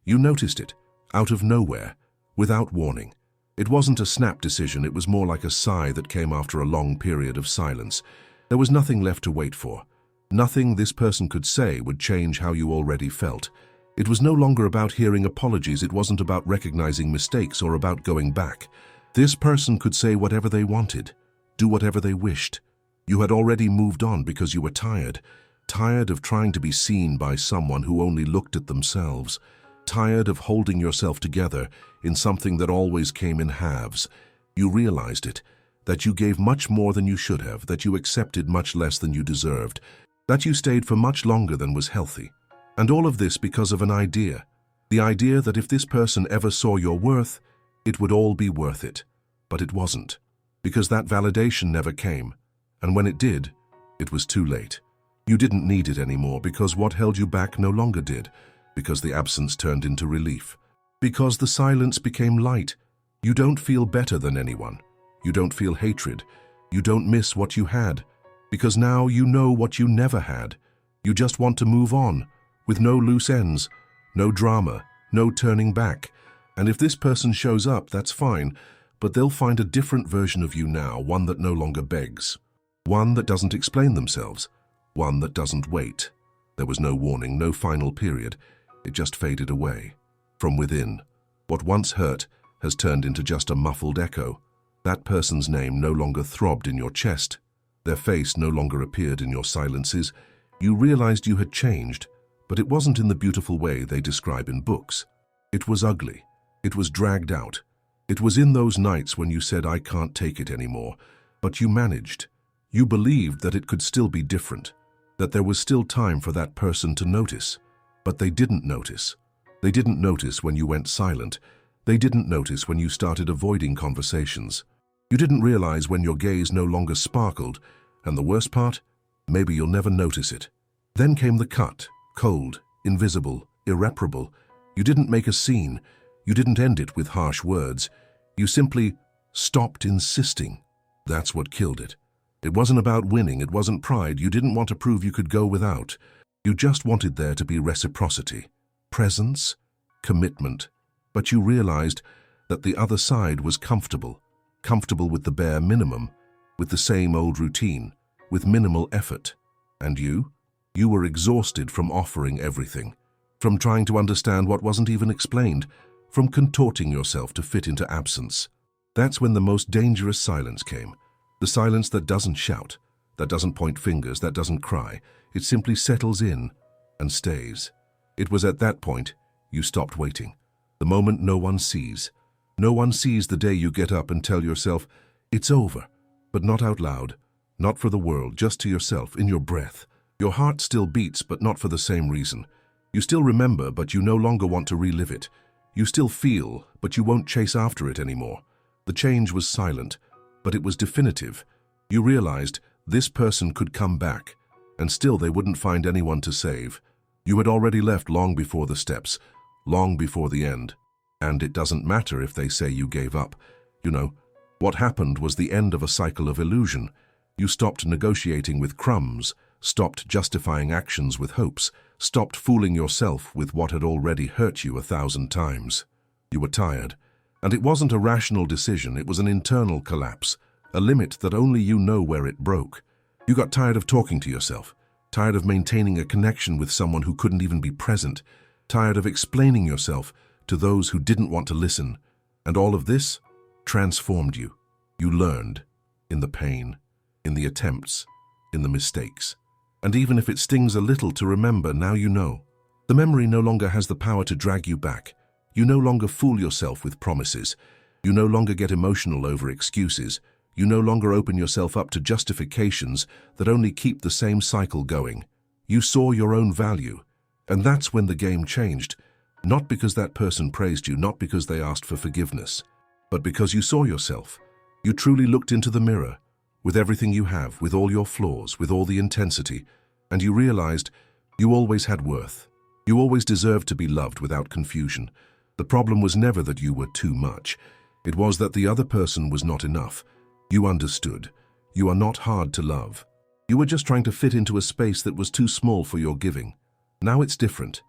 You noticed it, out of nowhere, without warning. It wasn't a snap decision, it was more like a sigh that came after a long period of silence. There was nothing left to wait for. Nothing this person could say would change how you already felt. It was no longer about hearing apologies, it wasn't about recognizing mistakes or about going back. This person could say whatever they wanted, do whatever they wished. You had already moved on because you were tired. Tired of trying to be seen by someone who only looked at themselves. Tired of holding yourself together in something that always came in halves. You realized it, that you gave much more than you should have, that you accepted much less than you deserved, that you stayed for much longer than was healthy. And all of this because of an idea. The idea that if this person ever saw your worth, it would all be worth it. But it wasn't. Because that validation never came. And when it did, it was too late. You didn't need it anymore because what held you back no longer did. Because the absence turned into relief. Because the silence became light. You don't feel better than anyone. You don't feel hatred. You don't miss what you had. Because now you know what you never had. You just want to move on, with no loose ends, no drama, no turning back. And if this person shows up, that's fine, but they'll find a different version of you now, one that no longer begs. One that doesn't explain themselves. One that doesn't wait. There was no warning, no final period. It just faded away. From within, what once hurt has turned into just a muffled echo. That person's name no longer throbbed in your chest. Their face no longer appeared in your silences. You realized you had changed, but it wasn't in the beautiful way they describe in books. It was ugly. It was dragged out. It was in those nights when you said, "I can't take it anymore," but you managed. You believed that it could still be different, that there was still time for that person to notice. But they didn't notice. They didn't notice when you went silent. They didn't notice when you started avoiding conversations. You didn't realize when your gaze no longer sparkled, and the worst part, maybe you'll never notice it. Then came the cut, cold, invisible, irreparable. You didn't make a scene. You didn't end it with harsh words. You simply stopped insisting. That's what killed it. It wasn't about winning, it wasn't pride. You didn't want to prove you could go without. You just wanted there to be reciprocity, presence, commitment. But you realized that the other side was comfortable with the bare minimum, with the same old routine, with minimal effort. And you were exhausted from offering everything, from trying to understand what wasn't even explained, from contorting yourself to fit into absence. That's when the most dangerous silence came. The silence that doesn't shout, that doesn't point fingers, that doesn't cry. It simply settles in and stays. It was at that point you stopped waiting. The moment no one sees. No one sees the day you get up and tell yourself, "It's over," but not out loud, not for the world, just to yourself, in your breath. Your heart still beats, but not for the same reason. You still remember, but you no longer want to relive it. You still feel, but you won't chase after it anymore. The change was silent, but it was definitive. You realized this person could come back, and still they wouldn't find anyone to save. You had already left long before the steps, long before the end. And it doesn't matter if they say you gave up. You know, what happened was the end of a cycle of illusion. You stopped negotiating with crumbs, stopped justifying actions with hopes, stopped fooling yourself with what had already hurt you 1,000 times. You were tired. And it wasn't a rational decision, it was an internal collapse, a limit that only you know where it broke. You got tired of talking to yourself, tired of maintaining a connection with someone who couldn't even be present, tired of explaining yourself to those who didn't want to listen. And all of this transformed you. You learned, in the pain, in the attempts, in the mistakes. And even if it stings a little to remember, now you know. The memory no longer has the power to drag you back. You no longer fool yourself with promises. You no longer get emotional over excuses. You no longer open yourself up to justifications that only keep the same cycle going. You saw your own value. And that's when the game changed. Not because that person praised you, not because they asked for forgiveness, but because you saw yourself. You truly looked into the mirror, with everything you have, with all your flaws, with all the intensity, and you realized you always had worth. You always deserved to be loved without confusion. The problem was never that you were too much. It was that the other person was not enough. You understood. You are not hard to love. You were just trying to fit into a space that was too small for your giving. Now it's different.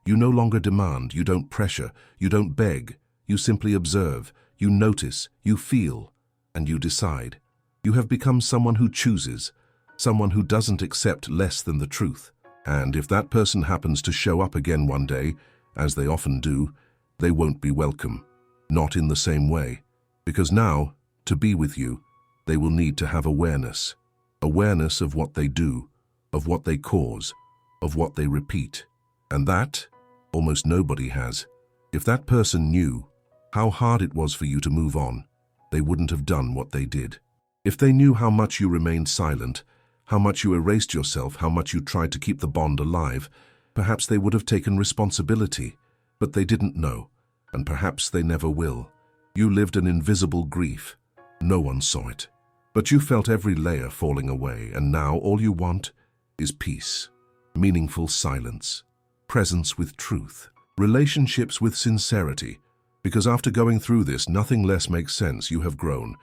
You no longer demand, you don't pressure, you don't beg. You simply observe, you notice, you feel, and you decide. You have become someone who chooses, someone who doesn't accept less than the truth. And if that person happens to show up again one day, as they often do, they won't be welcome. Not in the same way. Because now, to be with you, they will need to have awareness. Awareness of what they do, of what they cause, of what they repeat. And that, almost nobody has. If that person knew how hard it was for you to move on, they wouldn't have done what they did. If they knew how much you remained silent, how much you erased yourself, how much you tried to keep the bond alive, perhaps they would have taken responsibility. But they didn't know, and perhaps they never will. You lived an invisible grief. No one saw it. But you felt every layer falling away, and now all you want is peace, meaningful silence, presence with truth, relationships with sincerity. Because after going through this, nothing less makes sense. You have grown,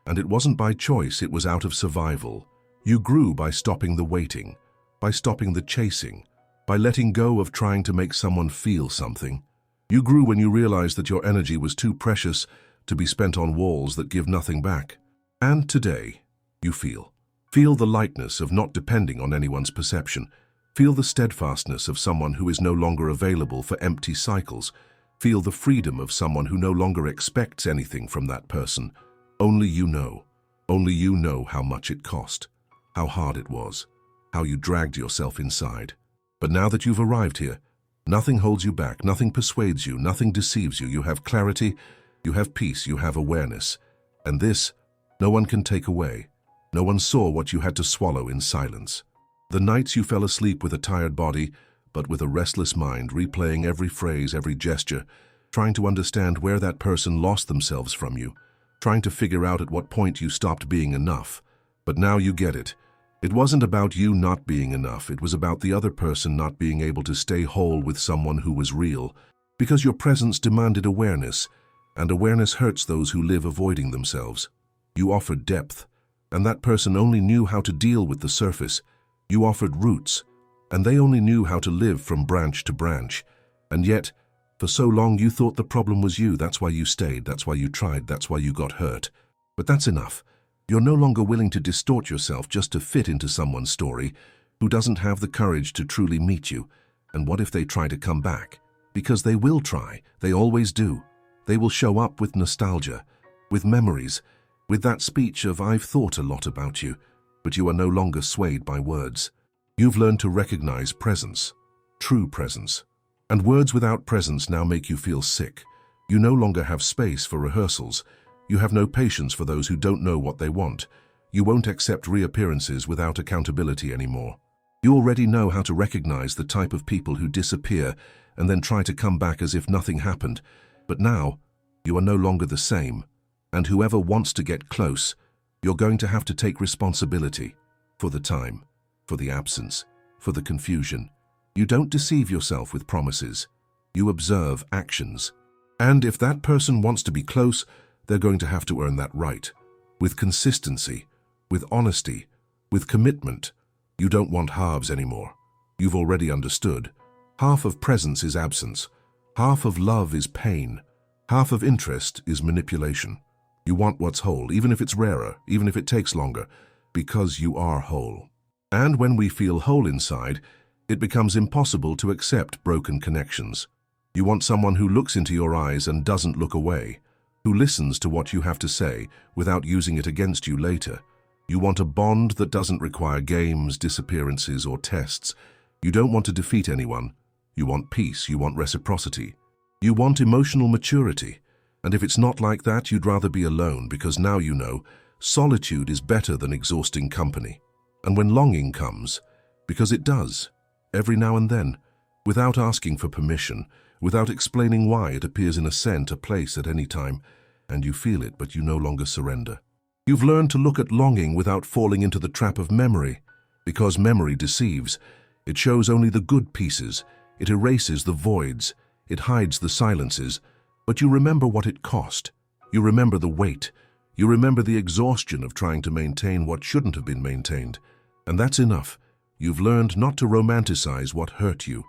and it wasn't by choice, it was out of survival. You grew by stopping the waiting, by stopping the chasing, by letting go of trying to make someone feel something. You grew when you realized that your energy was too precious to be spent on walls that give nothing back. And today, you feel. Feel the lightness of not depending on anyone's perception. Feel the steadfastness of someone who is no longer available for empty cycles. Feel the freedom of someone who no longer expects anything from that person. Only you know. Only you know how much it cost, how hard it was, how you dragged yourself inside. But now that you've arrived here, nothing holds you back, nothing persuades you, nothing deceives you. You have clarity, you have peace, you have awareness. And this, no one can take away. No one saw what you had to swallow in silence. The nights you fell asleep with a tired body, but with a restless mind, replaying every phrase, every gesture, trying to understand where that person lost themselves from you, trying to figure out at what point you stopped being enough. But now you get it. It wasn't about you not being enough, it was about the other person not being able to stay whole with someone who was real, because your presence demanded awareness, and awareness hurts those who live avoiding themselves. You offered depth, and that person only knew how to deal with the surface. You offered roots, and they only knew how to live from branch to branch. And yet, for so long you thought the problem was you. That's why you stayed, that's why you tried, that's why you got hurt. But that's enough. You're no longer willing to distort yourself just to fit into someone's story who doesn't have the courage to truly meet you. And what if they try to come back? Because they will try, they always do. They will show up with nostalgia, with memories, with that speech of "I've thought a lot about you," but you are no longer swayed by words. You've learned to recognize presence, true presence. And words without presence now make you feel sick. You no longer have space for rehearsals. You have no patience for those who don't know what they want. You won't accept reappearances without accountability anymore. You already know how to recognize the type of people who disappear and then try to come back as if nothing happened. But now, you are no longer the same. And whoever wants to get close, you're going to have to take responsibility for the time, for the absence, for the confusion. You don't deceive yourself with promises. You observe actions. And if that person wants to be close, they're going to have to earn that right. With consistency, with honesty, with commitment. You don't want halves anymore. You've already understood. Half of presence is absence. Half of love is pain. Half of interest is manipulation. You want what's whole, even if it's rarer, even if it takes longer, because you are whole. And when we feel whole inside, it becomes impossible to accept broken connections. You want someone who looks into your eyes and doesn't look away, who listens to what you have to say without using it against you later. You want a bond that doesn't require games, disappearances, or tests. You don't want to defeat anyone. You want peace, you want reciprocity. You want emotional maturity. And if it's not like that, you'd rather be alone, because now you know solitude is better than exhausting company. And when longing comes, because it does, every now and then, without asking for permission, without explaining why, it appears in a scent, a place at any time, and you feel it, but you no longer surrender. You've learned to look at longing without falling into the trap of memory, because memory deceives. It shows only the good pieces, it erases the voids, it hides the silences, but you remember what it cost. You remember the weight. You remember the exhaustion of trying to maintain what shouldn't have been maintained. And that's enough. You've learned not to romanticize what hurt you.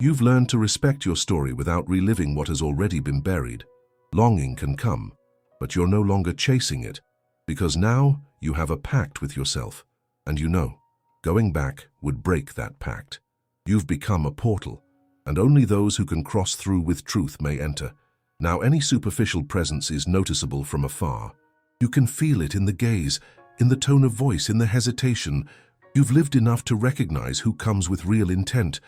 You've learned to respect your story without reliving what has already been buried. Longing can come, but you're no longer chasing it, because now you have a pact with yourself, and you know, going back would break that pact. You've become a portal, and only those who can cross through with truth may enter. Now any superficial presence is noticeable from afar. You can feel it in the gaze, in the tone of voice, in the hesitation. You've lived enough to recognize who comes with real intent,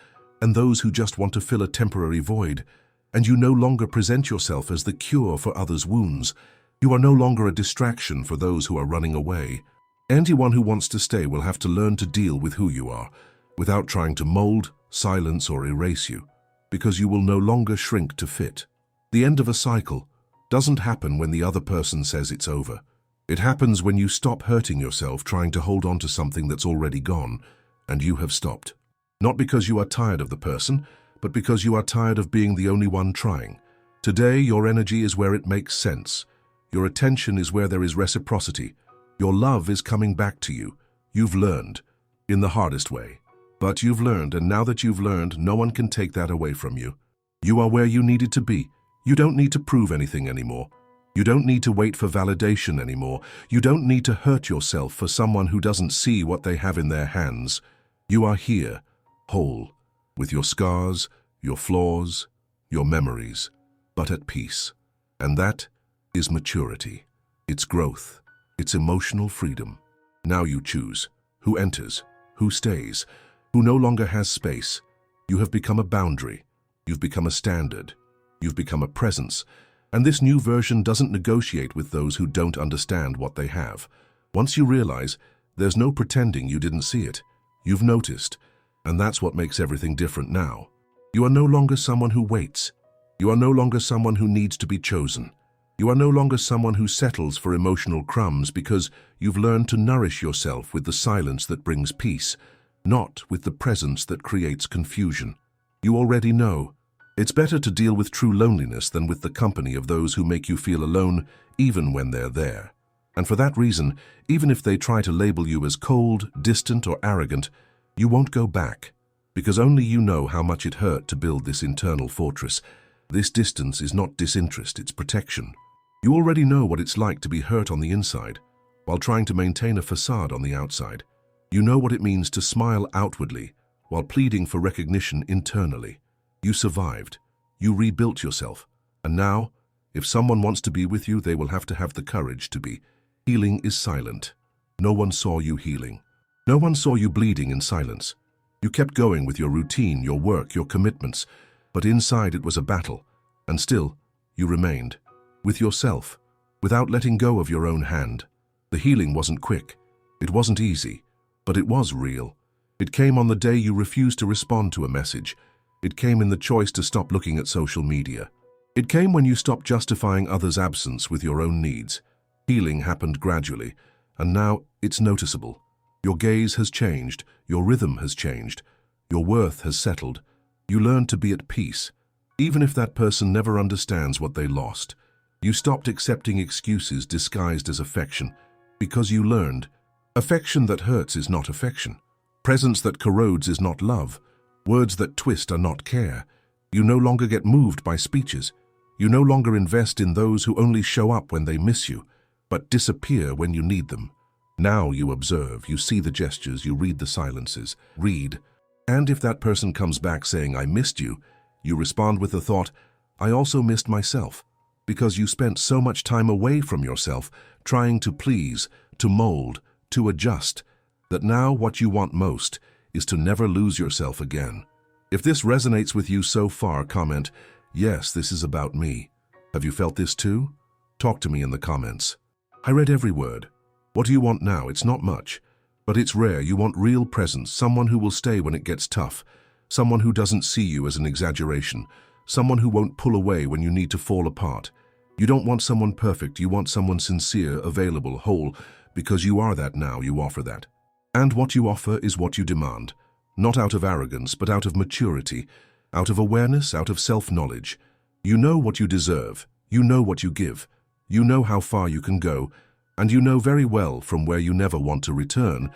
and those who just want to fill a temporary void. And you no longer present yourself as the cure for others' wounds. You are no longer a distraction for those who are running away. Anyone who wants to stay will have to learn to deal with who you are, without trying to mold, silence, or erase you, because you will no longer shrink to fit. The end of a cycle doesn't happen when the other person says it's over. It happens when you stop hurting yourself trying to hold on to something that's already gone, and you have stopped. Not because you are tired of the person, but because you are tired of being the only one trying. Today, your energy is where it makes sense. Your attention is where there is reciprocity. Your love is coming back to you. You've learned, in the hardest way. But you've learned, and now that you've learned, no one can take that away from you. You are where you needed to be. You don't need to prove anything anymore. You don't need to wait for validation anymore. You don't need to hurt yourself for someone who doesn't see what they have in their hands. You are here, whole, with your scars, your flaws, your memories, but at peace. And that is maturity. It's growth. It's emotional freedom. Now you choose who enters, who stays, who no longer has space. You have become a boundary. You've become a standard. You've become a presence. And this new version doesn't negotiate with those who don't understand what they have. Once you realize, there's no pretending you didn't see it. You've noticed. And that's what makes everything different now. You are no longer someone who waits. You are no longer someone who needs to be chosen. You are no longer someone who settles for emotional crumbs, because you've learned to nourish yourself with the silence that brings peace, not with the presence that creates confusion. You already know. It's better to deal with true loneliness than with the company of those who make you feel alone, even when they're there. And for that reason, even if they try to label you as cold, distant, or arrogant, you won't go back, because only you know how much it hurt to build this internal fortress. This distance is not disinterest, it's protection. You already know what it's like to be hurt on the inside, while trying to maintain a facade on the outside. You know what it means to smile outwardly, while pleading for recognition internally. You survived. You rebuilt yourself. And now, if someone wants to be with you, they will have to have the courage to be. Healing is silent. No one saw you healing. No one saw you bleeding in silence. You kept going with your routine, your work, your commitments, but inside it was a battle, and still, you remained. With yourself, without letting go of your own hand. The healing wasn't quick. It wasn't easy, but it was real. It came on the day you refused to respond to a message. It came in the choice to stop looking at social media. It came when you stopped justifying others' absence with your own needs. Healing happened gradually, and now it's noticeable. Your gaze has changed, your rhythm has changed, your worth has settled. You learned to be at peace, even if that person never understands what they lost. You stopped accepting excuses disguised as affection, because you learned, affection that hurts is not affection. Presence that corrodes is not love. Words that twist are not care. You no longer get moved by speeches. You no longer invest in those who only show up when they miss you, but disappear when you need them. Now you observe, you see the gestures, you read the silences. Read. And if that person comes back saying, "I missed you," you respond with the thought, "I also missed myself," because you spent so much time away from yourself, trying to please, to mold, to adjust, that now what you want most is to never lose yourself again. If this resonates with you so far, comment, "Yes, this is about me." Have you felt this too? Talk to me in the comments. I read every word. What do you want now? It's not much, but it's rare. You want real presence, someone who will stay when it gets tough, someone who doesn't see you as an exaggeration, someone who won't pull away when you need to fall apart. You don't want someone perfect, you want someone sincere, available, whole, because you are that now, you offer that. And what you offer is what you demand, not out of arrogance, but out of maturity, out of awareness, out of self-knowledge. You know what you deserve, you know what you give, you know how far you can go, and you know very well from where you never want to return.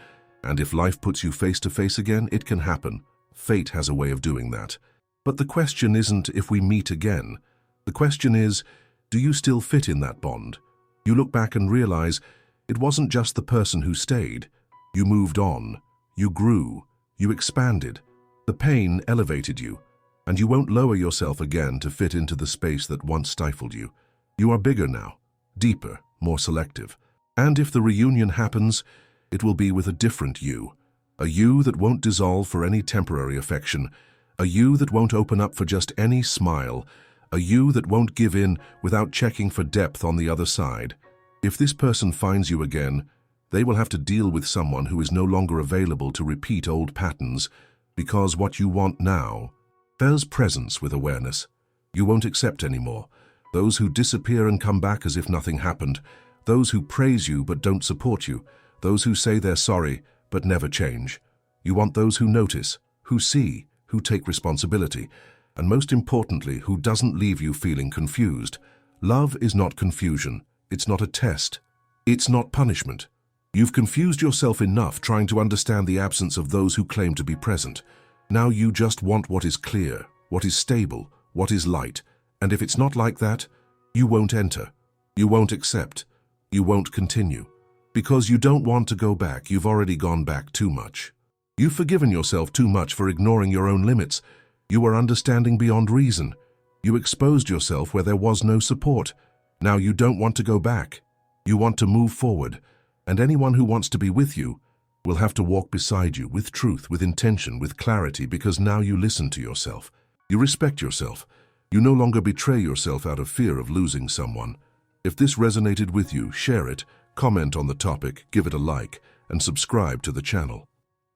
And if life puts you face to face again, it can happen. Fate has a way of doing that. But the question isn't if we meet again. The question is, do you still fit in that bond? You look back and realize it wasn't just the person who stayed. You moved on, you grew, you expanded. The pain elevated you, and you won't lower yourself again to fit into the space that once stifled you. You are bigger now, deeper, more selective. And if the reunion happens, it will be with a different you. A you that won't dissolve for any temporary affection. A you that won't open up for just any smile. A you that won't give in without checking for depth on the other side. If this person finds you again, they will have to deal with someone who is no longer available to repeat old patterns, because what you want now bears presence with awareness. You won't accept anymore. Those who disappear and come back as if nothing happened. Those who praise you but don't support you. Those who say they're sorry but never change. You want those who notice, who see, who take responsibility, and most importantly, who doesn't leave you feeling confused. Love is not confusion. It's not a test. It's not punishment. You've confused yourself enough trying to understand the absence of those who claim to be present. Now you just want what is clear, what is stable, what is light, and if it's not like that, you won't enter. You won't accept. You won't continue. Because you don't want to go back. You've already gone back too much. You've forgiven yourself too much for ignoring your own limits. You are understanding beyond reason. You exposed yourself where there was no support. Now you don't want to go back. You want to move forward. And anyone who wants to be with you will have to walk beside you with truth, with intention, with clarity, because now you listen to yourself. You respect yourself. You no longer betray yourself out of fear of losing someone. If this resonated with you, share it, comment on the topic, give it a like, and subscribe to the channel.